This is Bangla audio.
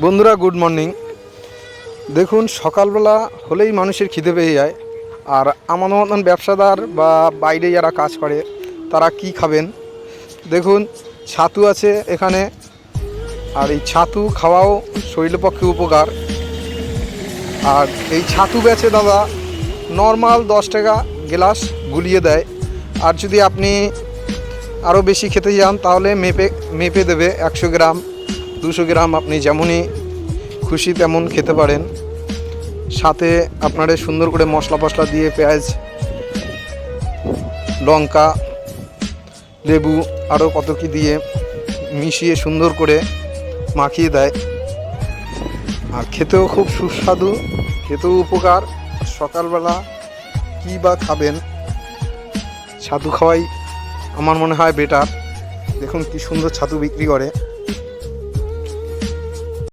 বন্ধুরা গুড মর্নিং। দেখুন সকালবেলা হলেই মানুষের খিদে পেয়ে যায়। আর আমার মতন ব্যবসাদার বা বাইরে যারা কাজ করে তারা কি খাবেন। দেখুন ছাতু আছে এখানে, আর এই ছাতু খাওয়াও শরীরের পক্ষে উপকার। আর এই ছাতু বেচে দাদা নর্মাল 10 টাকা গ্লাস গুলিয়ে দেয়। আর যদি আপনি আরও বেশি খেতে যান তাহলে মেপে দেবে 100 গ্রাম 200 গ্রাম, আপনি যেমনই খুশি তেমন খেতে পারেন। সাথে আপনারা সুন্দর করে মশলা দিয়ে পেঁয়াজ, লঙ্কা, লেবু আরও কত কি দিয়ে মিশিয়ে সুন্দর করে মাখিয়ে দেয়। আর খেতেও খুব সুস্বাদু, খেতেও উপকার। সকালবেলা কী বা খাবেন, ছাতু খাওয়াই আমার মনে হয় বেটার। দেখুন কি সুন্দর ছাতু বিক্রি করে।